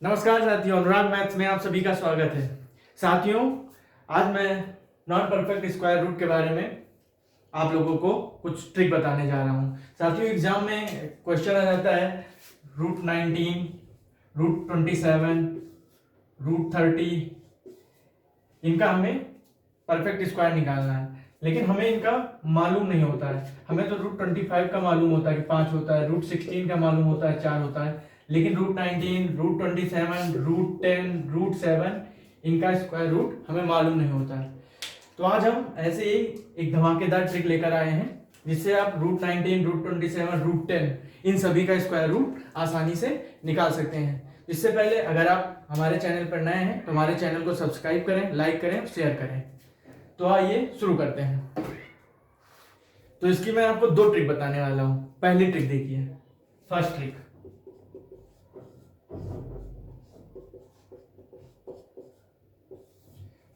नमस्कार साथियों, अनुराग मैथ्स में आप सभी का स्वागत है। साथियों, आज मैं नॉन परफेक्ट स्क्वायर रूट के बारे में आप लोगों को कुछ ट्रिक बताने जा रहा हूं। साथियों, एग्जाम में क्वेश्चन आ जाता है √19, √27, √30। इनका हमें परफेक्ट स्क्वायर निकालना है, लेकिन हमें इनका मालूम नहीं होता है। हमें तो √25 का मालूम होता है कि 5 होता है, √16 का मालूम होता है 4 होता है, लेकिन √19, √27, √10, √7 इनका स्क्वायर रूट हमें मालूम नहीं होता है। तो आज हम ऐसे ही एक धमाकेदार ट्रिक लेकर आए हैं, जिससे आप √19, √27, √10 इन सभी का स्क्वायर रूट आसानी से निकाल सकते हैं। इससे पहले अगर आप हमारे चैनल पर नए हैं तो हमारे चैनल को सब्सक्राइब करें, लाइक करें, शेयर करें। तो आइए शुरू करते हैं। तो इसकी मैं आपको 2 ट्रिक बताने वाला हूं। पहली ट्रिक देखिए, फर्स्ट ट्रिक।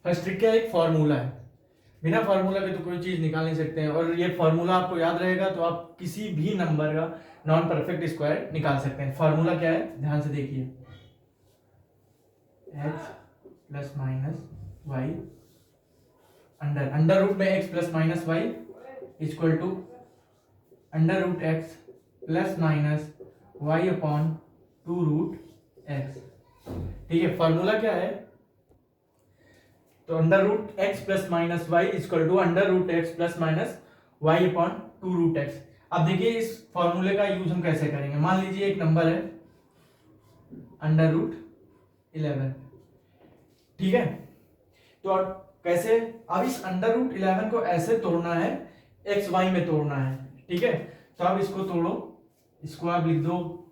फर्स्ट ट्रिक क्या है? एक फॉर्मूला है। बिना फॉर्मूला के तो कोई चीज निकाल नहीं सकते हैं, और ये फॉर्मूला आपको याद रहेगा तो आप किसी भी नंबर का नॉन परफेक्ट स्क्वायर निकाल सकते हैं। फॉर्मूला क्या है, ध्यान से देखिए। x plus minus Y under root में x plus minus Y equal to under root X plus minus Y upon 2√x। ठीक है, फॉर्मूला क्या है? तो under root X plus minus Y equal to under root X plus minus Y upon 2√x। अब देखिए इस फॉर्मूले का यूज हम कैसे करेंगे। मान लीजिए एक नंबर है √11, ठीक है। तो कैसे? अब इस √11 को ऐसे तोड़ना है, एक्स वाई में तोड़ना है, ठीक है। तो अब इसको तोड़ो, इसको आप लिख दो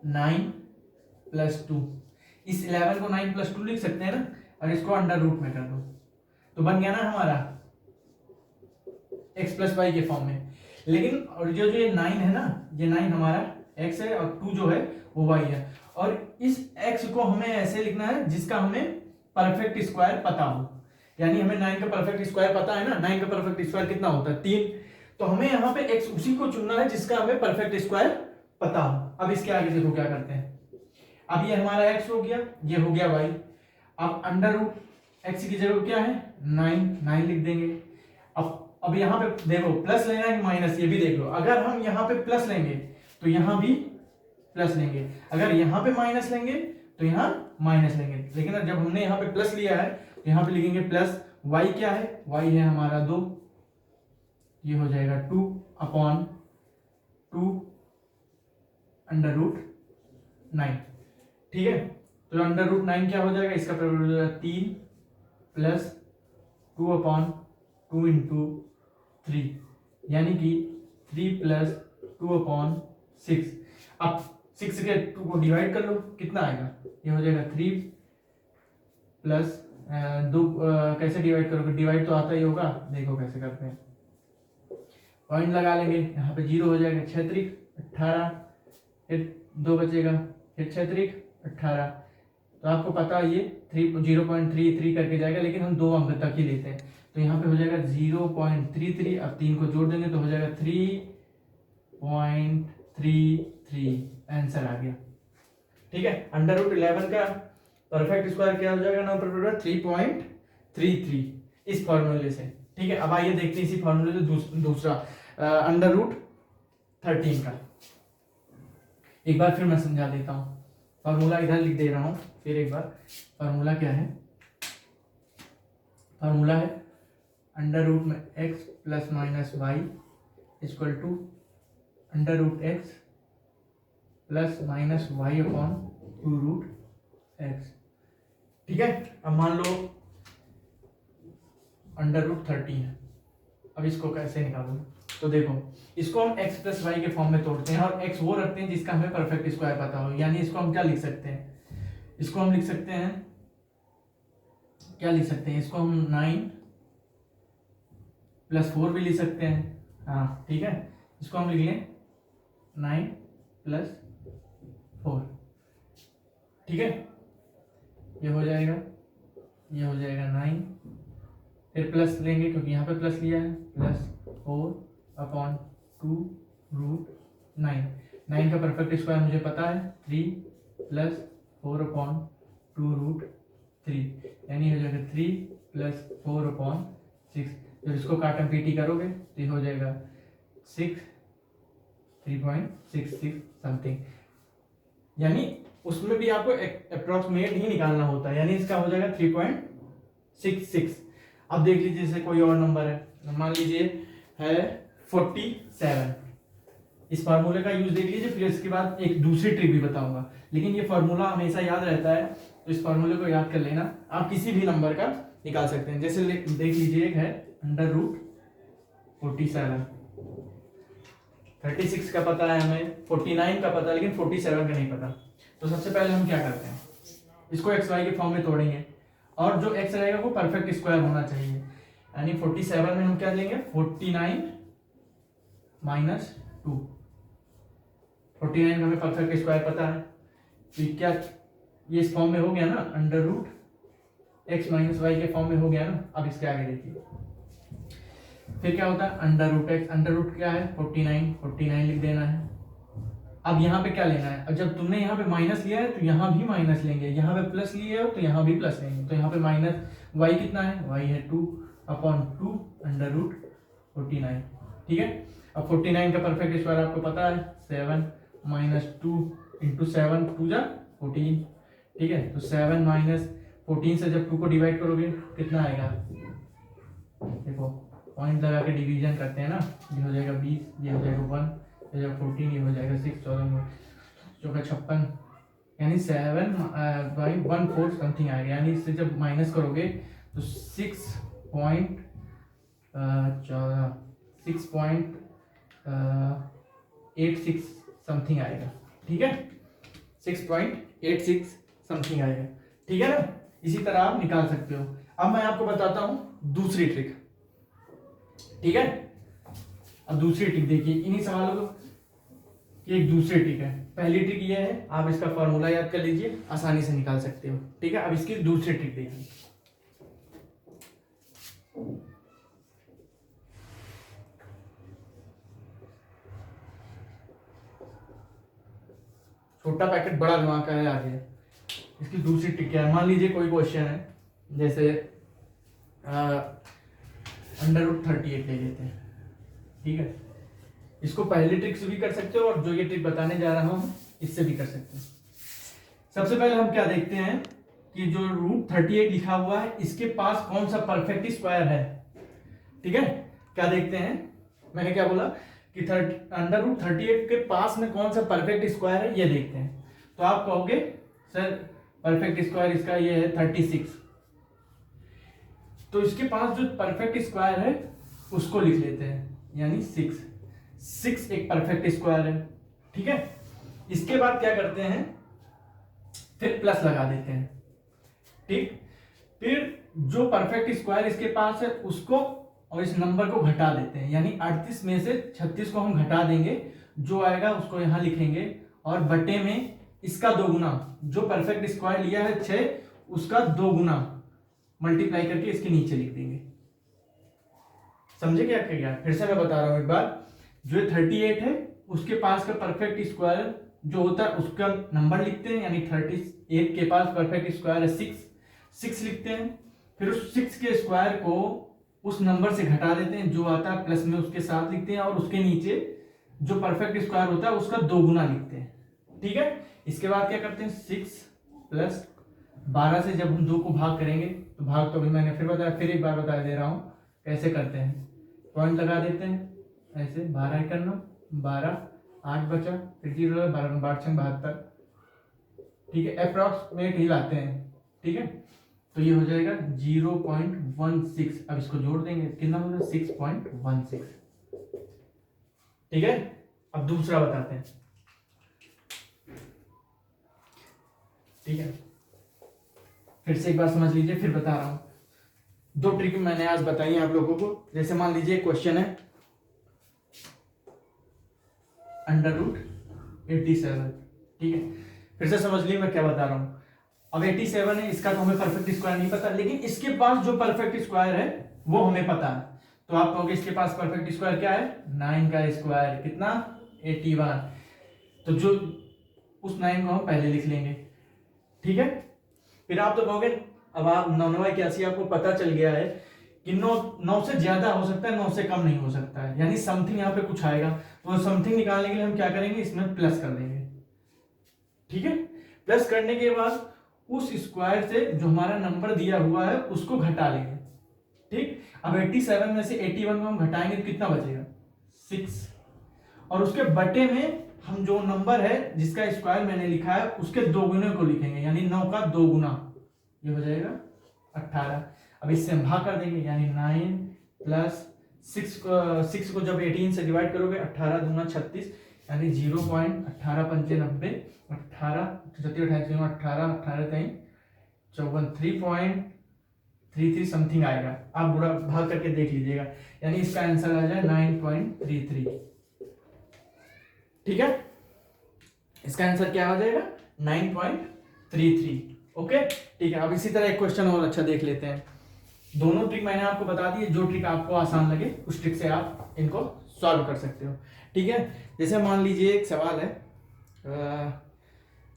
9 + 2। इस 11 को 9 + 2 लिख सकते हैं ना, और इसको अंडर रूट में कर दो तो बन गया ना हमारा x + y के फॉर्म में। लेकिन और जो ये 9 है ना, ये 9 हमारा x है और 2 जो है वो y है। और इस x को हमें ऐसे लिखना है जिसका हमें परफेक्ट स्क्वायर पता हो। यानी हमें 9 का परफेक्ट स्क्वायर पता है ना, 9 का परफेक्ट स्क्वायर कितना होता है? 3। तो हमें यहाँ पे x उसी को चुनना है जिसका हमें परफेक्ट स्क्वायर पता हो। अब इसके आगे देखो क्या करते हैं। अब ये हमारा x हो गया, ये हो गया y। अब अंडर रूट एक्स की जगह क्या है? 9 लिख देंगे। अब यहाँ पे देखो प्लस लेना है कि माइनस, ये भी देख लो। अगर हम यहाँ पे प्लस लेंगे तो यहाँ भी प्लस लेंगे, अगर यहाँ पे माइनस लेंगे तो यहाँ माइनस लेंगे। लेकिन जब हमने यहाँ पे प्लस लिया है तो यहाँ पे लिखेंगे प्लस। y क्या है? y है हमारा 2, ये हो जाएगा 2 अपॉन 2 अंडर रूट 9, ठीक है। तो अंडर रूट 9 क्या हो जाएगा? इसका प्रयोग हो जाएगा 3 + 2 अपॉन 2 × 3, यानी कि 3 + 2 अपॉन 6। अब 6 के 2 को डिवाइड कर लो, कितना आएगा? ये हो जाएगा 3 + 2। कैसे डिवाइड करोगे? डिवाइड तो आता ही होगा, देखो कैसे करते हैं। पॉइंट लगा लेंगे, यहाँ पे 0 हो जाएगा, 6 × 18, फिर 2 बचेगा, फिर 6 × 18। तो आपको पता है ये 0.33 करके जाएगा, लेकिन हम 2 अंक तक ही लेते हैं। तो यहाँ पे हो जाएगा 0.33। अब 3 को जोड़ देंगे तो हो जाएगा 3.33। आंसर आ गया, ठीक है। अंडर रूट 11 का परफेक्ट स्क्वायर क्या हो जाएगा? 3.33 इस फॉर्मूले से, ठीक है। अब आइए देखते हैं इसी फॉर्मूले से दूसरा अंडर रूट 13 का। एक बार फिर मैं समझा देता हूँ। फॉर्मूला इधर लिख दे रहा हूँ फिर एक बार। फॉर्मूला क्या है? फॉर्मूला है अंडर रूट में x plus minus Y equal to under root X plus minus Y upon 2√x, ठीक है। अब मान लो अंडर रूट 13 है। अब इसको कैसे निकालूं? तो देखो, इसको हम x + y के फॉर्म में तोड़ते हैं, और x वो रखते हैं जिसका हमें परफेक्ट स्क्वायर पता हो। यानी इसको हम क्या लिख सकते हैं? इसको हम लिख सकते हैं, क्या लिख सकते हैं? इसको हम 9 + 4 भी लिख सकते हैं, हाँ ठीक है। इसको हम लिख लें 9 + 4, ठीक है। ये हो जाएगा 9, फिर प्लस लेंगे क्योंकि यहाँ पे प्लस लिया है, +4 अपॉन 2√9। 9 का परफेक्ट स्क्वायर मुझे पता है 3 प्लस 4/2√3, यानी हो जाएगा 3 प्लस 4/6। जब इसको काटम पीटी करोगे तो ये हो जाएगा 3.66 समथिंग, यानी उसमें भी आपको अप्रोक्सीमेट ही निकालना होता है, यानी इसका हो जाएगा 3.66। अब देख लीजिए जैसे कोई और नंबर है, मान लीजिए है 47। इस फार्मूले का यूज देख लीजिए, फिर इसके बाद एक दूसरी ट्रिक भी बताऊंगा, लेकिन ये फार्मूला हमेशा याद रहता है, तो इस फार्मूले को याद कर लेना। आप किसी भी नंबर का निकाल सकते हैं। जैसे देख लीजिए एक है √47, 36 का पता है हमें, 49 का पता है, लेकिन 47 का नहीं पता। तो सबसे पहले हम क्या करते हैं, इसको एक्स वाई के फॉर्म में तोड़ेंगे, और जो एक्स रहेगा वो परफेक्ट स्क्वायर होना चाहिए, यानी 47 में हम क्या लेंगे 49 माइनस 2। 49 का हमें परफेक्ट स्क्वायर पता है, तो क्या ये इस फॉर्म में हो गया ना, √x माइनस वाई के फॉर्म में हो गया ना। अब इसके आगे देखिए फिर क्या होता है √x, अंडर क्या है 49 लिख देना है। अब यहाँ पे क्या लेना है, अब जब तुमने यहाँ पे माइनस लिया है तो यहाँ भी माइनस लेंगे, यहाँ पे प्लस लिए हो तो यहाँ भी प्लस लेंगे, तो यहाँ पे माइनस y कितना है, y है 2/2 √49, ठीक है। अब 49 का परफेक्ट स्क्वायर आपको पता है 7 माइनस 2 इंटू 7 2 जा 14, ठीक है। तो 7 माइनस 14 से जब 2 को डिवाइड करोगे कितना आएगा, देखो पॉइंट लगा के डिवीजन करते हैं ना, ये हो जाएगा 20, ये हो जाएगा 1, ये हो जाएगा 14, ये हो जाएगा 6, 14 चौका 56, यानी 7/1/4 समथिंग आएगा, यानी इससे जब माइनस करोगे तो 6.86 समथिंग आएगा, ठीक है। 6.86 समथिंग आएगा, ठीक है ना। इसी तरह आप निकाल सकते हो। अब मैं आपको बताता हूं दूसरी ट्रिक, ठीक है। अब दूसरी ट्रिक देखिए, इन्हीं सवालों की एक दूसरी ट्रिक है। पहली ट्रिक ये है, आप इसका फॉर्मूला याद कर लीजिए, आसानी से निकाल सकते हो, ठीक है। अब इसकी दूसरी ट्रिक देखिए, छोटा पैकेट बड़ा धमाका है आगे। इसकी दूसरी ट्रिक क्या है, मान लीजिए कोई क्वेश्चन है, जैसे √38 ले लेते हैं, ठीक है। इसको पहली ट्रिक से भी कर सकते हो, और जो ये ट्रिक बताने जा रहा हूं इससे भी कर सकते हैं। सबसे पहले हम क्या देखते हैं कि जो √38 लिखा हुआ है इसके पास कौन सा परफेक्ट स्क्वायर है, ठीक है। क्या देखते हैं, मैंने क्या बोला कि √38 के पास में कौन सा परफेक्ट स्क्वायर है, ये देखते हैं। तो आप कहोगे सर परफेक्ट स्क्वायर इसका ये है 36, तो इसके पास जो परफेक्ट स्क्वायर है उसको लिख लेते हैं, यानी 6 एक परफेक्ट स्क्वायर है, ठीक है। इसके बाद क्या करते हैं, फिर प्लस लगा देते हैं, ठीक। फिर जो परफेक्ट स्क्वायर इसके पास है उसको और इस नंबर को घटा देते हैं, यानी 38 में से 36 को हम घटा देंगे, जो आएगा उसको यहां लिखेंगे, और बटे में इसका 2 गुना, जो परफेक्ट स्क्वायर लिया है 6 उसका 2 गुना मल्टीप्लाई करके इसके नीचे लिख देंगे। समझे क्या क्या? फिर से मैं बता रहा हूं एक बार, जो 38 है उसके पास का परफेक्ट स्क्वायर जो होता है उसका नंबर लिखते हैं, यानी 38 के पास परफेक्ट स्क्वायर है 6 लिखते हैं। फिर उस 6 के स्क्वायर को उस नंबर से घटा देते हैं, जो आता है प्लस में उसके साथ लिखते हैं, और उसके नीचे जो परफेक्ट स्क्वायर होता है उसका 2 गुना लिखते हैं, ठीक है। इसके बाद क्या करते हैं, 6 प्लस 12 से जब हम 2 को भाग करेंगे, तो भाग तो अभी मैंने फिर बताया, फिर एक बार बता दे रहा हूं कैसे करते हैं। पॉइंट लगा देते हैं ऐसे, 12 करना 12, 8 बचा, फिर 0 12 72, ठीक है। अप्रॉक्सीमेट ही लाते हैं, ठीक है। तो ये हो जाएगा 0.16। अब इसको जोड़ देंगे, कितना होगा 6.16, ठीक है। अब दूसरा बताते हैं, ठीक है। फिर से एक बार समझ लीजिए, फिर बता रहा हूं। 2 ट्रिक मैंने आज बताई आप लोगों को। जैसे मान लीजिए क्वेश्चन है √87, ठीक है। फिर से समझ लीजिए मैं क्या बता रहा हूं। अब 87 है, इसका तो हमें परफेक्ट स्क्वायर नहीं पता, लेकिन इसके पास जो परफेक्ट स्क्वायर है वो हमें पता है। तो आप कहोगे इसके पास परफेक्ट स्क्वायर क्या है, 9 का स्क्वायर कितना 81। तो जो उस 9 को हम पहले लिख लेंगे, ठीक है। फिर आप तो कहोगे अब आप 9/81 आपको पता चल गया है कि 9 से ज्यादा हो सकता है, 9 से कम नहीं हो सकता है, यानी समथिंग यहाँ पे कुछ आएगा। तो समथिंग निकालने के लिए हम क्या करेंगे, इसमें प्लस कर देंगे, ठीक है। प्लस करने के बाद उस स्क्वायर से जो हमारा नंबर दिया हुआ है उसको घटा लेंगे, ठीक। अब 87 में से 81 को हम घटाएंगे तो कितना बचेगा, 6। और उसके बटे में हम जो नंबर है जिसका स्क्वायर मैंने लिखा है उसके 2 गुने को लिखेंगे, यानी 9 का 2 गुना, ये हो जाएगा 18। अब इससे हम भाग कर देंगे, यानी 9 प्लस 6 को जब 18 से डिवाइड करोगे 18 दूना 36, यानी 0.1895 18 3.33 समथिंग आएगा। आप बुरा भाग करके देख लीजिएगा, यानी इसका आंसर आ जाए 9.33, ठीक है। इसका आंसर क्या हो जाएगा, 9.33, ओके, ठीक है। अब इसी तरह एक क्वेश्चन और अच्छा देख लेते हैं। दोनों ट्रिक मैंने आपको बता दी है, जो ट्रिक आपको आसान लगे उस ट्रिक से आप इनको सॉल्व कर सकते हो, ठीक है। जैसे मान लीजिए एक सवाल है,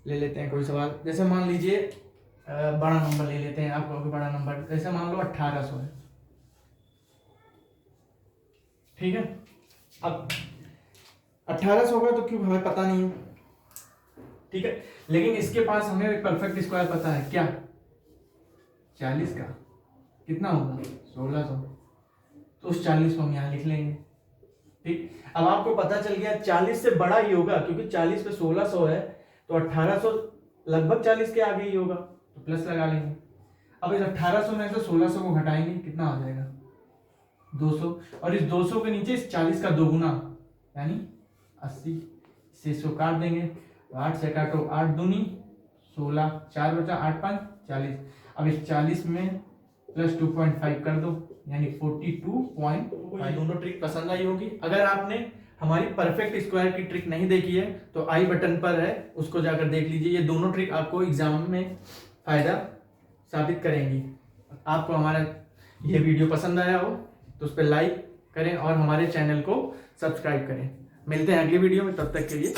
ले लेते हैं कोई सवाल, जैसे मान लीजिए बड़ा नंबर ले लेते हैं, आपको बड़ा नंबर जैसे मान लो 1800 है, ठीक है। अब 1800 होगा तो क्यों हमें पता नहीं है, ठीक है, लेकिन इसके पास हमें एक परफेक्ट स्क्वायर पता है, क्या 40 का कितना होगा 1600, तो उस 40 को हम यहाँ लिख लेंगे, ठीक। अब आपको पता चल गया 40 से बड़ा ही होगा, क्योंकि 40 पे 1600 है तो 1800 लगभग 40 के आगे ही होगा, तो प्लस लगा लेंगे। अब इस 1800 में से 1600 को घटाएंगे, कितना आ जाएगा 200, और इस 200 के नीचे इस 40 का 2 गुना यानी 80, से इसको काट देंगे, 8 से काटो 8 दूनी 16, 4 बचा 8 5 40। अब इस 40 में प्लस 2.5 कर दो, यानी 42.5। दोनों ट्रिक पसंद आई होगी। अगर आपने हमारी परफेक्ट स्क्वायर की ट्रिक नहीं देखी है तो आई बटन पर है, उसको जाकर देख लीजिए। ये दोनों ट्रिक आपको एग्जाम में फायदा साबित करेंगी। आपको हमारा ये वीडियो पसंद आया हो तो उस पर लाइक करें और हमारे चैनल को सब्सक्राइब करें। मिलते हैं अगली वीडियो में, तब तक के लिए